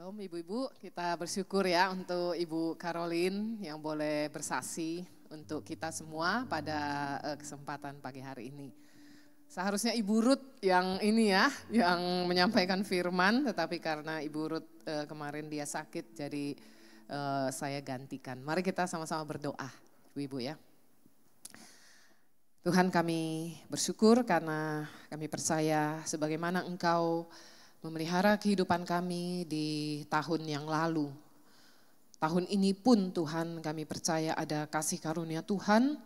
Shalom ibu-ibu, kita bersyukur ya untuk Ibu Caroline yang boleh bersaksi untuk kita semua pada kesempatan pagi hari ini. Seharusnya Ibu Ruth yang ini ya, yang menyampaikan firman, tetapi karena Ibu Ruth kemarin dia sakit jadi saya gantikan. Mari kita sama-sama berdoa ibu-ibu ya. Tuhan, kami bersyukur karena kami percaya sebagaimana Engkau memelihara kehidupan kami di tahun yang lalu. Tahun ini pun Tuhan kami percaya ada kasih karunia Tuhan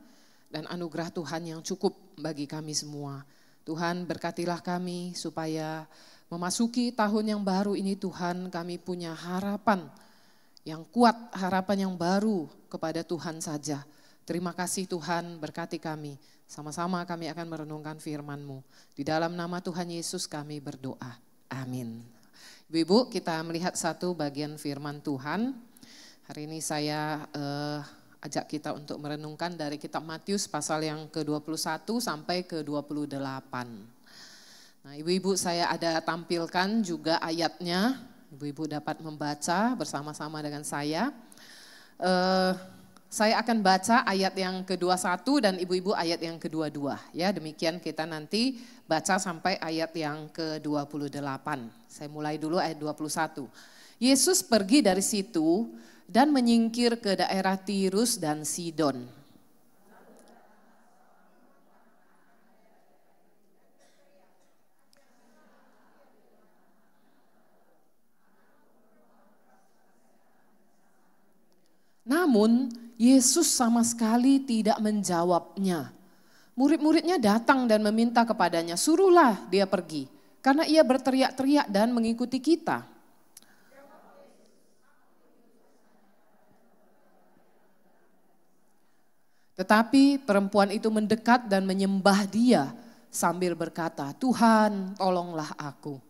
dan anugerah Tuhan yang cukup bagi kami semua. Tuhan berkatilah kami supaya memasuki tahun yang baru ini Tuhan kami punya harapan yang kuat, harapan yang baru kepada Tuhan saja. Terima kasih Tuhan, berkati kami. Sama-sama kami akan merenungkan firman-Mu. Di dalam nama Tuhan Yesus kami berdoa. Amin. Ibu-ibu, kita melihat satu bagian firman Tuhan. Hari ini saya ajak kita untuk merenungkan dari kitab Matius pasal yang ke-21 sampai ke-28. Nah, ibu-ibu saya ada tampilkan juga ayatnya. Ibu-ibu dapat membaca bersama-sama dengan saya. Saya akan baca ayat yang ke-21 dan ibu-ibu ayat yang ke-22. Ya, demikian kita nanti baca sampai ayat yang ke-28. Saya mulai dulu ayat 21. Yesus pergi dari situ dan menyingkir ke daerah Tirus dan Sidon. Namun Yesus sama sekali tidak menjawabnya. Murid-muridnya datang dan meminta kepadanya, suruhlah dia pergi. Karena ia berteriak-teriak dan mengikuti kita. Tetapi perempuan itu mendekat dan menyembah dia sambil berkata, Tuhan tolonglah aku.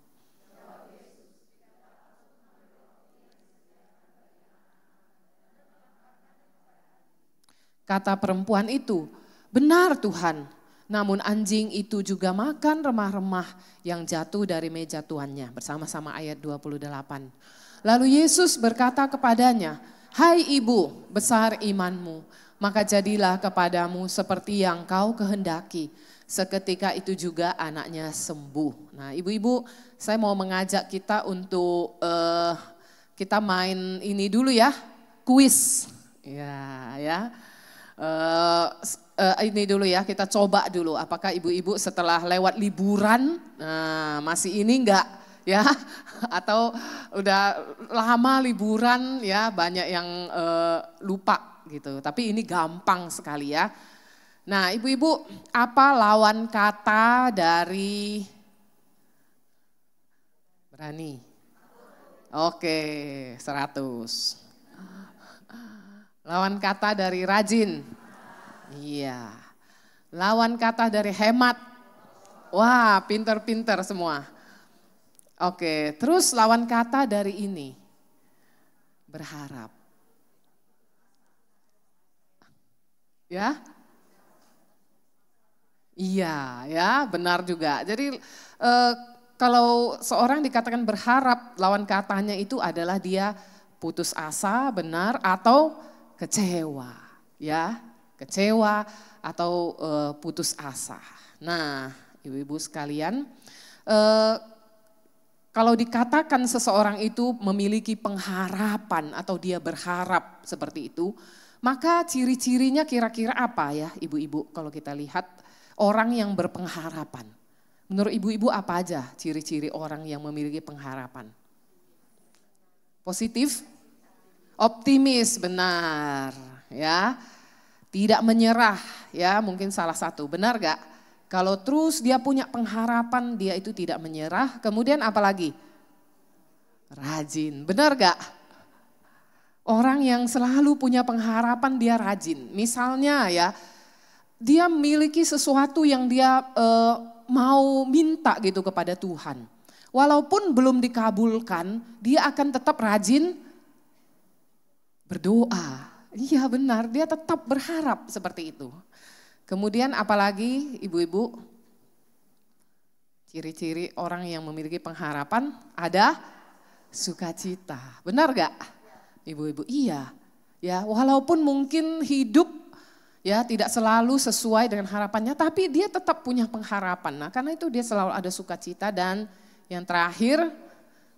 Kata perempuan itu, benar Tuhan, namun anjing itu juga makan remah-remah yang jatuh dari meja tuannya. Bersama-sama ayat 28. Lalu Yesus berkata kepadanya, hai ibu, besar imanmu, maka jadilah kepadamu seperti yang kau kehendaki. Seketika itu juga anaknya sembuh. Nah ibu-ibu, saya mau mengajak kita untuk kita main ini dulu ya, kuis. Ya. Ini dulu ya, kita coba dulu apakah ibu-ibu setelah lewat liburan masih ini enggak ya, atau udah lama liburan ya, banyak yang lupa gitu, tapi ini gampang sekali ya. Nah ibu-ibu, apa lawan kata dari berani? Oke, 100. Lawan kata dari rajin. Iya. Lawan kata dari hemat. Wah, pinter-pinter semua. Oke, terus lawan kata dari ini. Berharap. Ya? Iya, ya, benar juga. Jadi kalau seorang dikatakan berharap, lawan katanya itu adalah dia putus asa, benar, atau kecewa, ya, kecewa atau putus asa. Nah, ibu-ibu sekalian, kalau dikatakan seseorang itu memiliki pengharapan atau dia berharap seperti itu, maka ciri-cirinya kira-kira apa ya, ibu-ibu? Kalau kita lihat orang yang berpengharapan, menurut ibu-ibu apa aja ciri-ciri orang yang memiliki pengharapan? Positif? Optimis, benar ya. Tidak menyerah ya, mungkin salah satu. Benar gak? Kalau terus dia punya pengharapan, dia itu tidak menyerah. Kemudian apa lagi? Rajin, benar gak? Orang yang selalu punya pengharapan dia rajin. Misalnya ya, dia memiliki sesuatu yang dia mau minta gitu kepada Tuhan. Walaupun belum dikabulkan, dia akan tetap rajin berdoa. Iya benar, dia tetap berharap seperti itu. Kemudian apalagi ibu-ibu, ciri-ciri orang yang memiliki pengharapan ada sukacita. Benar gak? Ibu-ibu, iya. Ya, walaupun mungkin hidup ya tidak selalu sesuai dengan harapannya, tapi dia tetap punya pengharapan. Nah, karena itu dia selalu ada sukacita, dan yang terakhir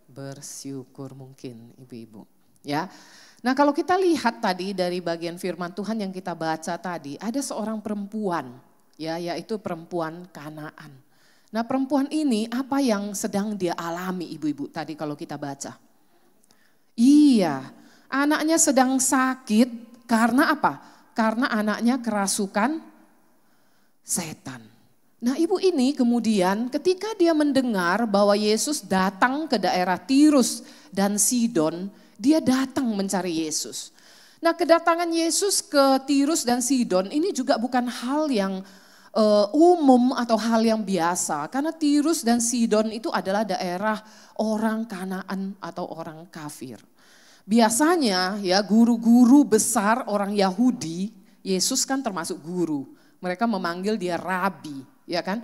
bersyukur mungkin ibu-ibu. Ya. Nah, kalau kita lihat tadi dari bagian firman Tuhan yang kita baca tadi, ada seorang perempuan, ya, yaitu perempuan Kanaan. Nah, perempuan ini apa yang sedang dia alami ibu-ibu tadi kalau kita baca? Iya, anaknya sedang sakit karena apa? Karena anaknya kerasukan setan. Nah, ibu ini kemudian ketika dia mendengar bahwa Yesus datang ke daerah Tirus dan Sidon, dia datang mencari Yesus. Nah, kedatangan Yesus ke Tirus dan Sidon ini juga bukan hal yang umum atau hal yang biasa. Karena Tirus dan Sidon itu adalah daerah orang Kanaan atau orang kafir. Biasanya ya guru-guru besar orang Yahudi, Yesus kan termasuk guru. Mereka memanggil dia rabi, ya kan?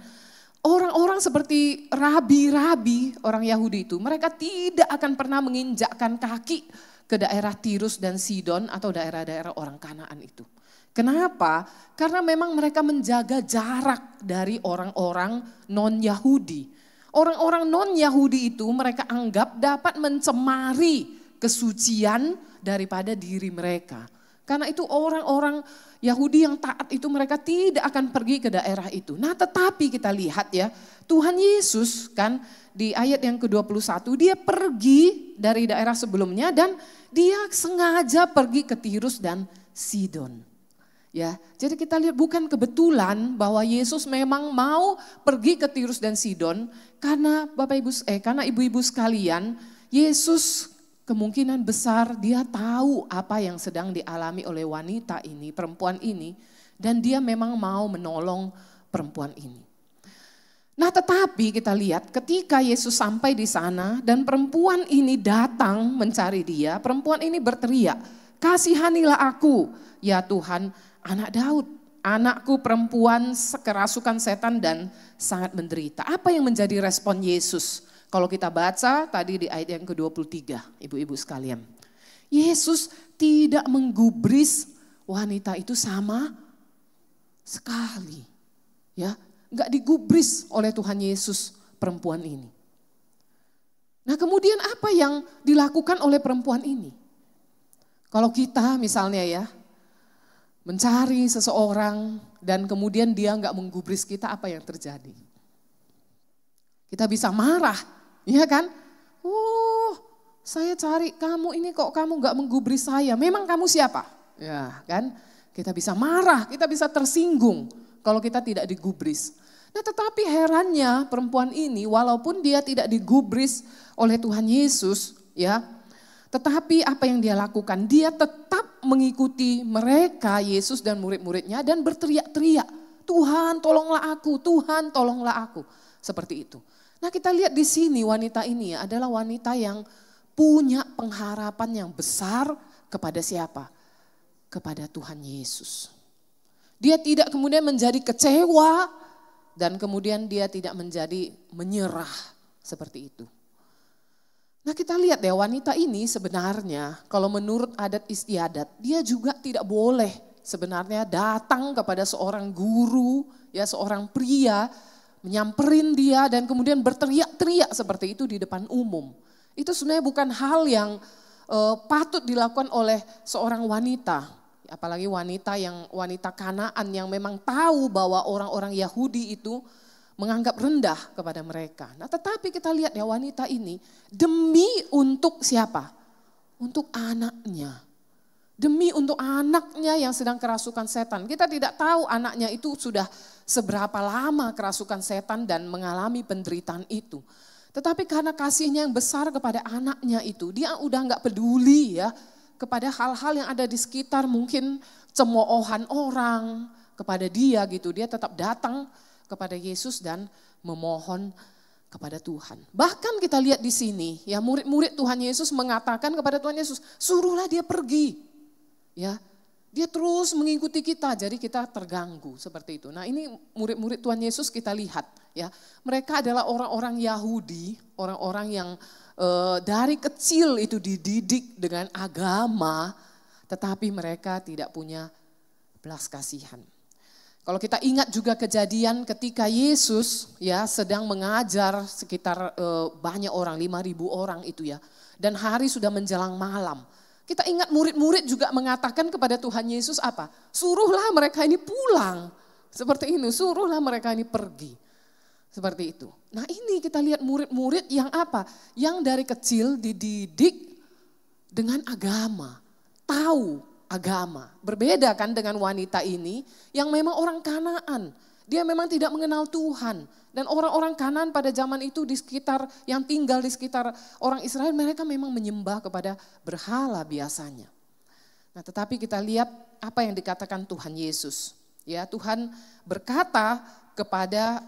Orang-orang seperti rabi-rabi orang Yahudi itu, mereka tidak akan pernah menginjakkan kaki ke daerah Tirus dan Sidon atau daerah-daerah orang Kanaan itu. Kenapa? Karena memang mereka menjaga jarak dari orang-orang non-Yahudi. Orang-orang non-Yahudi itu mereka anggap dapat mencemari kesucian daripada diri mereka. Karena itu orang-orang Yahudi yang taat itu mereka tidak akan pergi ke daerah itu. Nah, tetapi kita lihat ya, Tuhan Yesus kan di ayat yang ke-21 dia pergi dari daerah sebelumnya dan dia sengaja pergi ke Tirus dan Sidon. Ya, jadi kita lihat bukan kebetulan bahwa Yesus memang mau pergi ke Tirus dan Sidon karena karena ibu-ibu sekalian, Yesus kemungkinan besar dia tahu apa yang sedang dialami oleh wanita ini, perempuan ini, dan dia memang mau menolong perempuan ini. Nah, tetapi kita lihat ketika Yesus sampai di sana dan perempuan ini datang mencari dia, perempuan ini berteriak, "Kasihanilah aku, ya Tuhan, anak Daud. Anakku perempuan kerasukan setan dan sangat menderita." Apa yang menjadi respon Yesus? Kalau kita baca tadi di ayat yang ke-23, ibu-ibu sekalian. Yesus tidak menggubris wanita itu sama sekali. Ya, enggak digubris oleh Tuhan Yesus perempuan ini. Nah, kemudian apa yang dilakukan oleh perempuan ini? Kalau kita misalnya ya, mencari seseorang dan kemudian dia enggak menggubris kita, apa yang terjadi? Kita bisa marah, iya kan? Saya cari kamu ini kok kamu gak menggubris saya, memang kamu siapa? Ya kan, kita bisa marah, kita bisa tersinggung kalau kita tidak digubris. Nah, tetapi herannya perempuan ini walaupun dia tidak digubris oleh Tuhan Yesus, ya, tetapi apa yang dia lakukan? Dia tetap mengikuti mereka, Yesus dan murid-muridnya, dan berteriak-teriak, "Tuhan tolonglah aku, Tuhan tolonglah aku." Seperti itu. Nah, kita lihat di sini wanita ini adalah wanita yang punya pengharapan yang besar kepada siapa? Kepada Tuhan Yesus. Dia tidak kemudian menjadi kecewa dan kemudian dia tidak menjadi menyerah seperti itu. Nah, kita lihat ya wanita ini sebenarnya kalau menurut adat istiadat dia juga tidak boleh sebenarnya datang kepada seorang guru, ya seorang pria, menyamperin dia dan kemudian berteriak-teriak seperti itu di depan umum. Itu sebenarnya bukan hal yang patut dilakukan oleh seorang wanita. Apalagi wanita Kanaan yang memang tahu bahwa orang-orang Yahudi itu menganggap rendah kepada mereka. Nah, tetapi kita lihat ya wanita ini demi untuk siapa? Untuk anaknya. Demi untuk anaknya yang sedang kerasukan setan. Kita tidak tahu anaknya itu sudah seberapa lama kerasukan setan dan mengalami penderitaan itu. Tetapi karena kasihnya yang besar kepada anaknya itu, dia udah gak peduli ya kepada hal-hal yang ada di sekitar, mungkin cemoohan orang kepada dia gitu. Dia tetap datang kepada Yesus dan memohon kepada Tuhan. Bahkan kita lihat di sini ya murid-murid Tuhan Yesus mengatakan kepada Tuhan Yesus, "Suruhlah dia pergi." Ya, dia terus mengikuti kita, jadi kita terganggu seperti itu. Nah, ini murid-murid Tuhan Yesus kita lihat ya, mereka adalah orang-orang Yahudi, orang-orang yang dari kecil itu dididik dengan agama, tetapi mereka tidak punya belas kasihan. Kalau kita ingat juga kejadian ketika Yesus ya sedang mengajar sekitar banyak orang, 5.000 orang itu ya. Dan hari sudah menjelang malam. Kita ingat murid-murid juga mengatakan kepada Tuhan Yesus apa? Suruhlah mereka ini pulang. Seperti ini, suruhlah mereka ini pergi. Seperti itu. Nah ini kita lihat murid-murid yang apa? Yang dari kecil dididik dengan agama. Tahu agama. Berbeda kan dengan wanita ini yang memang orang Kanaan. Dia memang tidak mengenal Tuhan. Dan orang-orang Kanaan pada zaman itu di sekitar, yang tinggal di sekitar orang Israel, mereka memang menyembah kepada berhala biasanya. Nah tetapi kita lihat apa yang dikatakan Tuhan Yesus. Ya Tuhan berkata kepada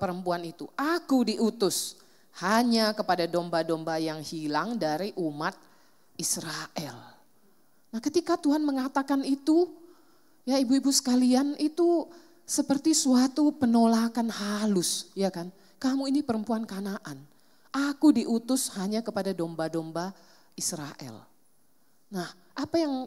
perempuan itu, aku diutus hanya kepada domba-domba yang hilang dari umat Israel. Nah ketika Tuhan mengatakan itu, ya ibu-ibu sekalian itu seperti suatu penolakan halus, ya kan? Kamu ini perempuan Kanaan, aku diutus hanya kepada domba-domba Israel. Nah apa yang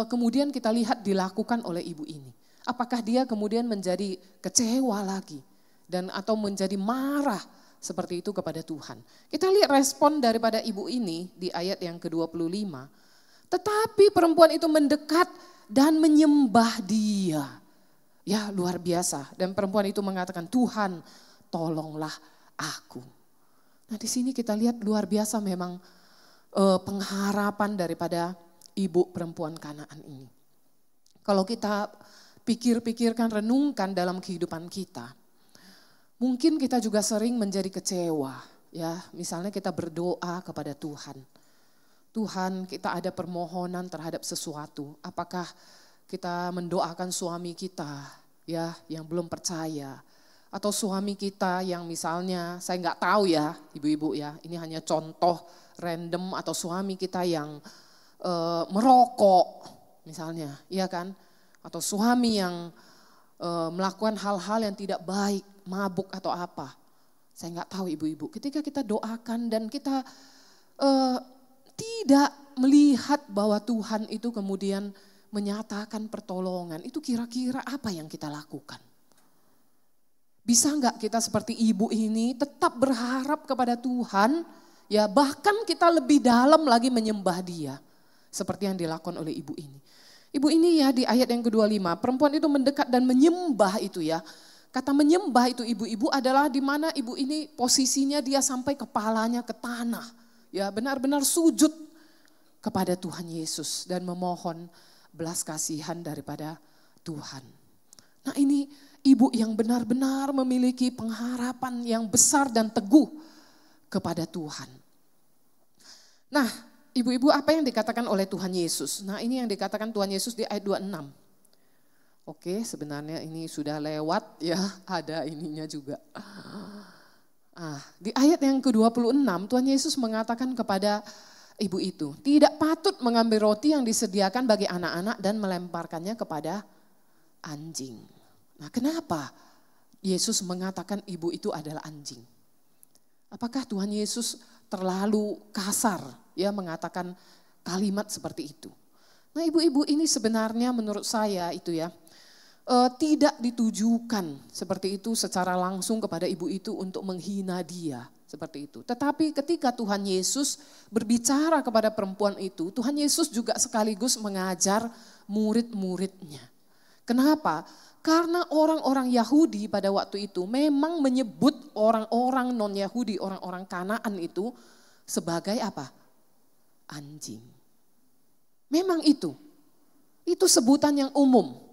kemudian kita lihat dilakukan oleh ibu ini? Apakah dia kemudian menjadi kecewa lagi dan atau menjadi marah seperti itu kepada Tuhan? Kita lihat respon daripada ibu ini di ayat yang ke-25. Tetapi perempuan itu mendekat dan menyembah dia. Ya luar biasa. Dan perempuan itu mengatakan, Tuhan tolonglah aku. Nah di sini kita lihat luar biasa memang pengharapan daripada ibu perempuan Kanaan ini. Kalau kita pikir-pikirkan, renungkan dalam kehidupan kita. Mungkin kita juga sering menjadi kecewa. Ya, misalnya kita berdoa kepada Tuhan. Tuhan, kita ada permohonan terhadap sesuatu. Apakah kita mendoakan suami kita ya yang belum percaya, atau suami kita yang misalnya saya nggak tahu ya ibu-ibu ya, ini hanya contoh random, atau suami kita yang merokok misalnya, ya kan? Atau suami yang melakukan hal-hal yang tidak baik, mabuk atau apa. Saya nggak tahu ibu-ibu. Ketika kita doakan dan kita tidak melihat bahwa Tuhan itu kemudian menyatakan pertolongan, itu kira-kira apa yang kita lakukan? Bisa nggak kita seperti ibu ini tetap berharap kepada Tuhan, ya bahkan kita lebih dalam lagi menyembah Dia, seperti yang dilakukan oleh ibu ini. Ibu ini ya di ayat yang ke-25, perempuan itu mendekat dan menyembah itu ya. Kata menyembah itu ibu-ibu adalah di mana ibu ini posisinya dia sampai kepalanya ke tanah. Ya benar-benar sujud kepada Tuhan Yesus dan memohon belas kasihan daripada Tuhan. Nah ini ibu yang benar-benar memiliki pengharapan yang besar dan teguh kepada Tuhan. Nah ibu-ibu apa yang dikatakan oleh Tuhan Yesus? Nah ini yang dikatakan Tuhan Yesus di ayat 26. Oke sebenarnya ini sudah lewat ya, ada ininya juga. Di ayat yang ke-26 Tuhan Yesus mengatakan kepada ibu itu, tidak patut mengambil roti yang disediakan bagi anak-anak dan melemparkannya kepada anjing. Nah kenapa Yesus mengatakan ibu itu adalah anjing? Apakah Tuhan Yesus terlalu kasar ya mengatakan kalimat seperti itu? Nah ibu-ibu ini sebenarnya menurut saya itu ya, tidak ditujukan seperti itu secara langsung kepada ibu itu untuk menghina dia seperti itu. Tetapi ketika Tuhan Yesus berbicara kepada perempuan itu, Tuhan Yesus juga sekaligus mengajar murid-muridnya. Kenapa? Karena orang-orang Yahudi pada waktu itu memang menyebut orang-orang non-Yahudi, orang-orang Kanaan itu sebagai apa? Anjing. Memang itu sebutan yang umum.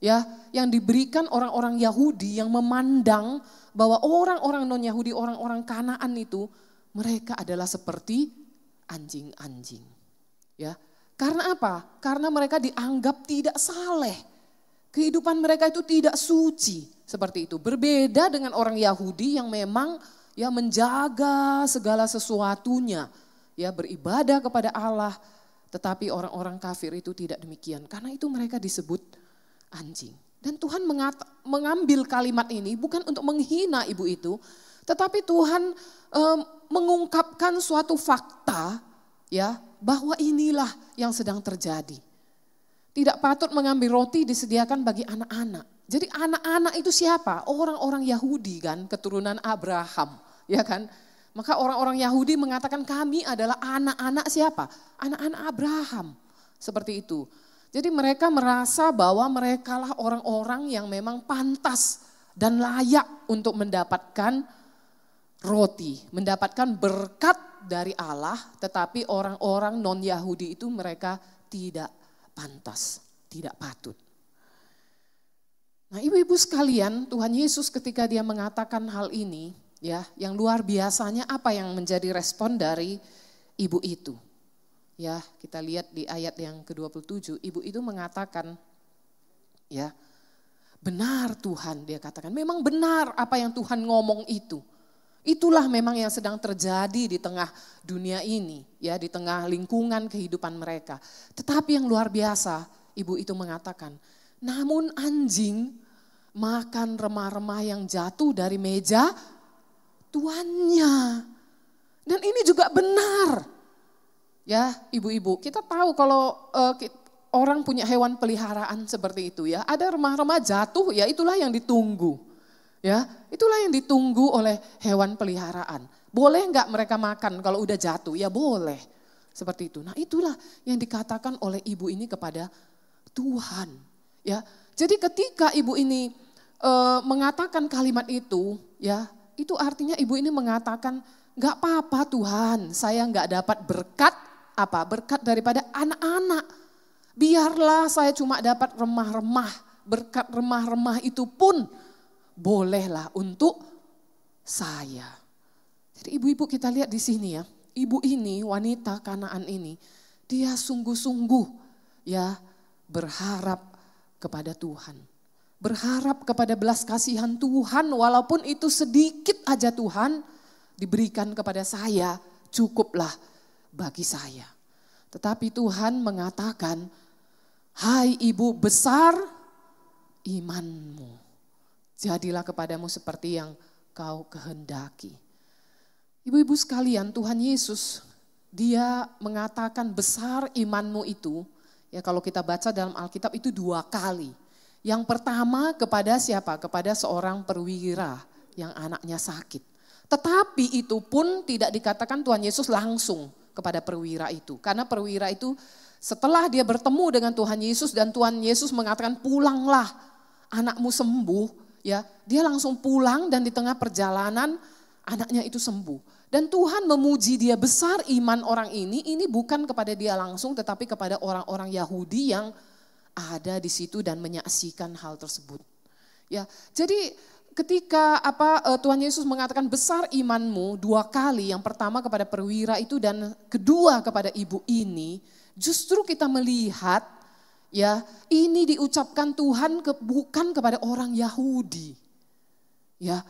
Ya, yang diberikan orang-orang Yahudi yang memandang bahwa orang-orang non-Yahudi, orang-orang Kanaan itu mereka adalah seperti anjing-anjing. Ya, karena apa? Karena mereka dianggap tidak saleh. Kehidupan mereka itu tidak suci seperti itu. Berbeda dengan orang Yahudi yang memang ya menjaga segala sesuatunya, ya beribadah kepada Allah. Tetapi orang-orang kafir itu tidak demikian. Karena itu mereka disebut anjing. Dan Tuhan mengambil kalimat ini bukan untuk menghina ibu itu, Tetapi Tuhan mengungkapkan suatu fakta ya, bahwa inilah yang sedang terjadi. Tidak patut mengambil roti disediakan bagi anak-anak. Jadi anak-anak itu siapa? Orang-orang Yahudi kan, keturunan Abraham, ya kan? Maka orang-orang Yahudi mengatakan kami adalah anak-anak siapa? Anak-anak Abraham. Seperti itu. Jadi mereka merasa bahwa merekalah orang-orang yang memang pantas dan layak untuk mendapatkan roti, mendapatkan berkat dari Allah, tetapi orang-orang non-Yahudi itu mereka tidak pantas, tidak patut. Nah, ibu-ibu sekalian, Tuhan Yesus ketika dia mengatakan hal ini, ya, yang luar biasanya apa yang menjadi respon dari ibu itu? Ya, kita lihat di ayat yang ke-27, ibu itu mengatakan, ya, benar Tuhan, dia katakan, memang benar apa yang Tuhan ngomong itu. Itulah memang yang sedang terjadi di tengah dunia ini, ya, di tengah lingkungan kehidupan mereka. Tetapi yang luar biasa, ibu itu mengatakan, namun anjing makan remah-remah yang jatuh dari meja tuannya. Dan ini juga benar. Ya, ibu-ibu, kita tahu kalau orang punya hewan peliharaan seperti itu ya, ada remah-remah jatuh, ya itulah yang ditunggu. Ya, itulah yang ditunggu oleh hewan peliharaan. Boleh enggak mereka makan kalau udah jatuh? Ya boleh. Seperti itu. Nah, itulah yang dikatakan oleh ibu ini kepada Tuhan. Ya. Jadi ketika ibu ini mengatakan kalimat itu, ya, itu artinya ibu ini mengatakan, enggak apa-apa Tuhan, saya enggak dapat berkat apa? Berkat daripada anak-anak. Biarlah saya cuma dapat remah-remah, berkat remah-remah itu pun bolehlah untuk saya. Jadi ibu-ibu kita lihat di sini ya, ibu ini, wanita Kanaan ini, dia sungguh-sungguh ya berharap kepada Tuhan. Berharap kepada belas kasihan Tuhan, walaupun itu sedikit aja Tuhan diberikan kepada saya, cukuplah bagi saya. Tetapi Tuhan mengatakan, hai ibu, besar imanmu. Jadilah kepadamu seperti yang kau kehendaki. Ibu-ibu sekalian, Tuhan Yesus, dia mengatakan besar imanmu itu, ya kalau kita baca dalam Alkitab itu 2 kali. Yang pertama kepada siapa? Kepada seorang perwira yang anaknya sakit. Tetapi itu pun tidak dikatakan Tuhan Yesus langsung kepada perwira itu. Karena perwira itu setelah dia bertemu dengan Tuhan Yesus dan Tuhan Yesus mengatakan pulanglah, anakmu sembuh. Ya, dia langsung pulang dan di tengah perjalanan anaknya itu sembuh. Dan Tuhan memuji dia, besar iman orang ini bukan kepada dia langsung tetapi kepada orang-orang Yahudi yang ada di situ dan menyaksikan hal tersebut. Ya, jadi ketika Tuhan Yesus mengatakan besar imanmu 2 kali, yang pertama kepada perwira itu dan kedua kepada ibu ini, justru kita melihat ya, ini diucapkan Tuhan bukan kepada orang Yahudi. Ya,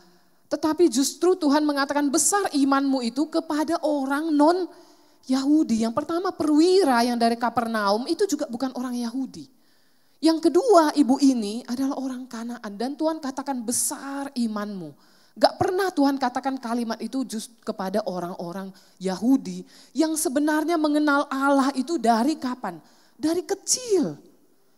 tetapi justru Tuhan mengatakan besar imanmu itu kepada orang non Yahudi. Yang pertama perwira yang dari Kapernaum itu juga bukan orang Yahudi. Yang kedua ibu ini adalah orang Kanaan dan Tuhan katakan besar imanmu. Gak pernah Tuhan katakan kalimat itu just kepada orang-orang Yahudi yang sebenarnya mengenal Allah itu dari kapan? Dari kecil.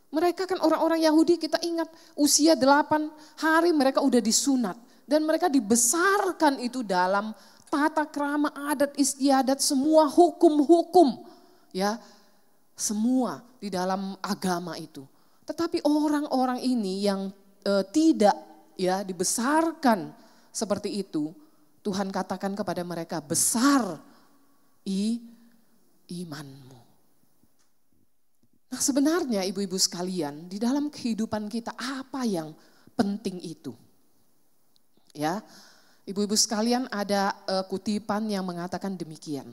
Mereka kan orang-orang Yahudi, kita ingat usia 8 hari mereka udah disunat. Dan mereka dibesarkan itu dalam tata krama adat istiadat, semua hukum-hukum. Ya, semua di dalam agama itu. Tetapi orang-orang ini yang tidak ya dibesarkan seperti itu, Tuhan katakan kepada mereka besar imanmu. Nah sebenarnya ibu-ibu sekalian, di dalam kehidupan kita apa yang penting itu? Ya, ibu-ibu sekalian ada kutipan yang mengatakan demikian.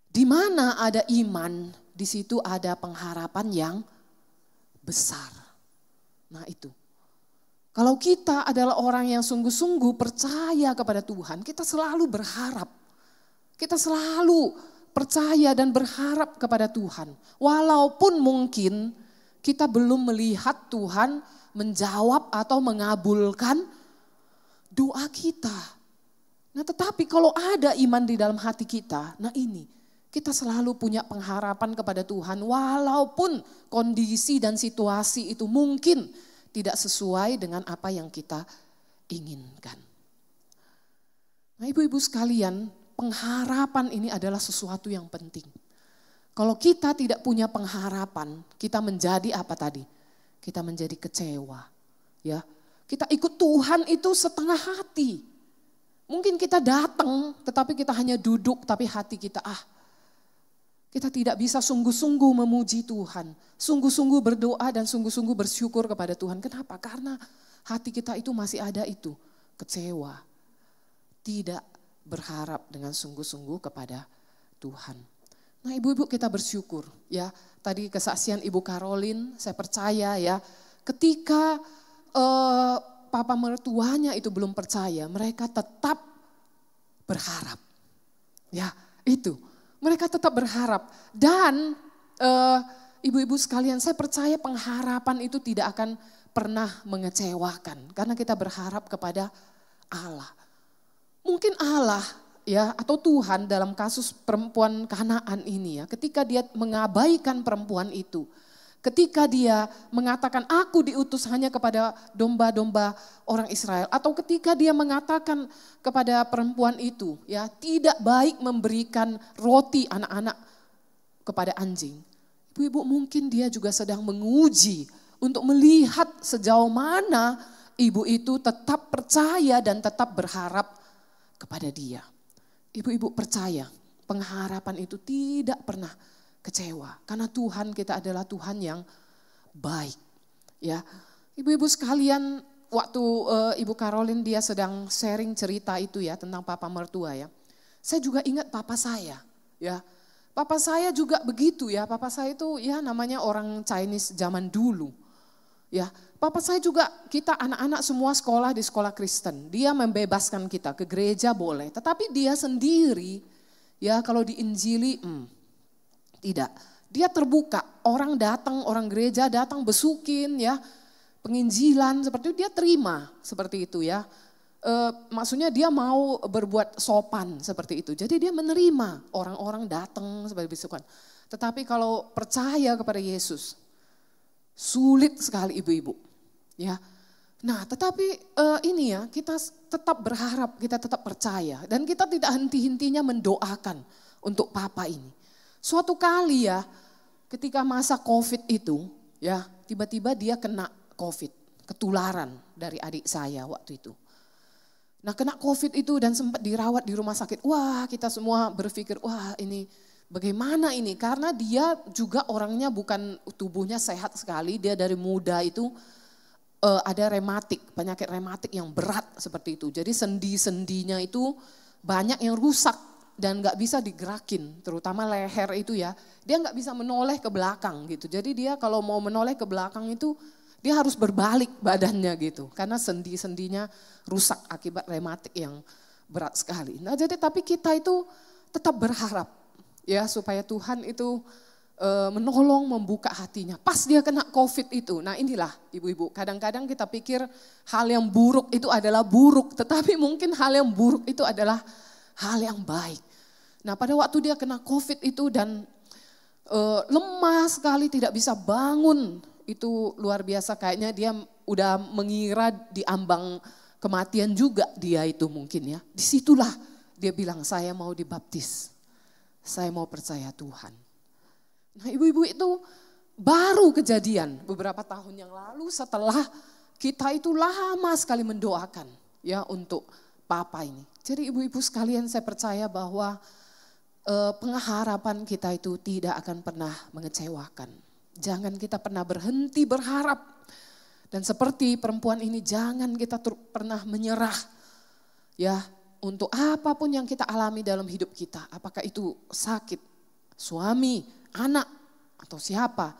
Di mana ada iman, di situ ada pengharapan yang besar. Nah itu. Kalau kita adalah orang yang sungguh-sungguh percaya kepada Tuhan, kita selalu berharap. Kita selalu percaya dan berharap kepada Tuhan. Walaupun mungkin kita belum melihat Tuhan menjawab atau mengabulkan doa kita. Nah tetapi kalau ada iman di dalam hati kita, nah ini kita selalu punya pengharapan kepada Tuhan walaupun kondisi dan situasi itu mungkin tidak sesuai dengan apa yang kita inginkan. Nah ibu-ibu sekalian, pengharapan ini adalah sesuatu yang penting. Kalau kita tidak punya pengharapan, kita menjadi apa tadi? Kita menjadi kecewa. Ya, kita ikut Tuhan itu setengah hati. Mungkin kita datang, tetapi kita hanya duduk, tapi hati kita kita tidak bisa sungguh-sungguh memuji Tuhan. Sungguh-sungguh berdoa dan sungguh-sungguh bersyukur kepada Tuhan. Kenapa? Karena hati kita itu masih ada itu, kecewa. Tidak berharap dengan sungguh-sungguh kepada Tuhan. Nah ibu-ibu kita bersyukur ya. Tadi kesaksian Ibu Karolin, saya percaya ya. Ketika papa mertuanya itu belum percaya, mereka tetap berharap. Ya, itu. Mereka tetap berharap. Dan ibu-ibu sekalian, saya percaya pengharapan itu tidak akan pernah mengecewakan. Karena kita berharap kepada Allah. Mungkin Allah ya atau Tuhan dalam kasus perempuan Kanaan ini ya, ketika dia mengabaikan perempuan itu. Ketika dia mengatakan aku diutus hanya kepada domba-domba orang Israel. Atau ketika dia mengatakan kepada perempuan itu ya tidak baik memberikan roti anak-anak kepada anjing. Ibu-ibu mungkin dia juga sedang menguji untuk melihat sejauh mana ibu itu tetap percaya dan tetap berharap kepada dia. Ibu-ibu percaya pengharapan itu tidak pernah kecewa. Karena Tuhan kita adalah Tuhan yang baik. Ya, ibu-ibu sekalian, waktu Ibu Karolin dia sedang sharing cerita itu ya tentang papa mertua ya. Saya juga ingat papa saya. Ya, papa saya juga begitu ya. Papa saya itu ya namanya orang Chinese zaman dulu. Ya, papa saya juga kita anak-anak semua sekolah di sekolah Kristen. Dia membebaskan kita ke gereja boleh, tetapi dia sendiri ya kalau diinjili tidak, dia terbuka, orang datang, orang gereja datang besukin ya, penginjilan seperti itu dia terima seperti itu ya. Maksudnya dia mau berbuat sopan seperti itu. Jadi dia menerima orang-orang datang sebagai besukan. Tetapi kalau percaya kepada Yesus, sulit sekali ibu-ibu. Ya, nah tetapi ini ya kita tetap berharap, kita tetap percaya. Dan kita tidak henti-hentinya mendoakan untuk papa ini. Suatu kali ya, ketika masa COVID itu, ya tiba-tiba dia kena COVID, ketularan dari adik saya waktu itu. Nah kena COVID itu dan sempat dirawat di rumah sakit. Wah kita semua berpikir, wah ini bagaimana ini? Karena dia juga orangnya bukan tubuhnya sehat sekali, dia dari muda itu ada rematik, penyakit rematik yang berat seperti itu. Jadi sendi-sendinya itu banyak yang rusak. Dan gak bisa digerakin, terutama leher itu ya. Dia gak bisa menoleh ke belakang gitu. Jadi dia kalau mau menoleh ke belakang itu dia harus berbalik badannya gitu. Karena sendi-sendinya rusak akibat rematik yang berat sekali. Nah jadi tapi kita itu tetap berharap ya supaya Tuhan itu menolong membuka hatinya. Pas dia kena COVID itu, nah inilah ibu-ibu. Kadang-kadang kita pikir hal yang buruk itu adalah buruk. Tetapi mungkin hal yang buruk itu adalah hal yang baik. Nah pada waktu dia kena COVID itu dan lemah sekali tidak bisa bangun. Itu luar biasa kayaknya dia udah mengira di ambang kematian juga dia itu mungkin ya. Disitulah dia bilang saya mau dibaptis. Saya mau percaya Tuhan. Nah ibu-ibu itu baru kejadian beberapa tahun yang lalu setelah kita itu lama sekali mendoakan ya untuk papa ini. Jadi ibu-ibu sekalian saya percaya bahwa pengharapan kita itu tidak akan pernah mengecewakan. Jangan kita pernah berhenti berharap. Dan seperti perempuan ini jangan kita pernah menyerah. Ya, untuk apapun yang kita alami dalam hidup kita. Apakah itu sakit, suami, anak, atau siapa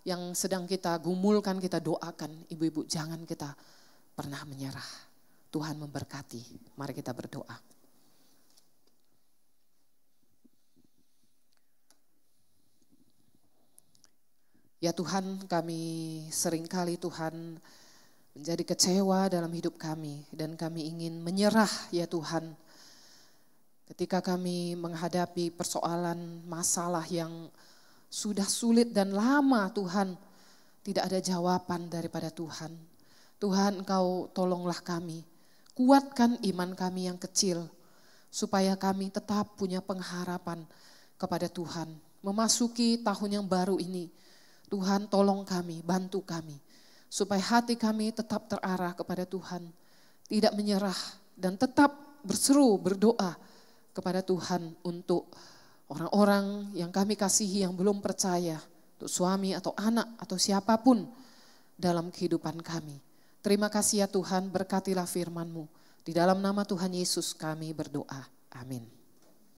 yang sedang kita gumulkan, kita doakan. Ibu-ibu jangan kita pernah menyerah. Tuhan memberkati. Mari kita berdoa. Ya Tuhan, kami seringkali Tuhan menjadi kecewa dalam hidup kami dan kami ingin menyerah ya Tuhan. Ketika kami menghadapi persoalan masalah yang sudah sulit dan lama Tuhan, tidak ada jawaban daripada Tuhan. Tuhan, Engkau tolonglah kami, kuatkan iman kami yang kecil, supaya kami tetap punya pengharapan kepada Tuhan. Memasuki tahun yang baru ini, Tuhan tolong kami, bantu kami, supaya hati kami tetap terarah kepada Tuhan, tidak menyerah dan tetap berseru, berdoa kepada Tuhan untuk orang-orang yang kami kasihi yang belum percaya, untuk suami atau anak atau siapapun dalam kehidupan kami. Terima kasih ya Tuhan, berkatilah firman-Mu. Di dalam nama Tuhan Yesus kami berdoa. Amin.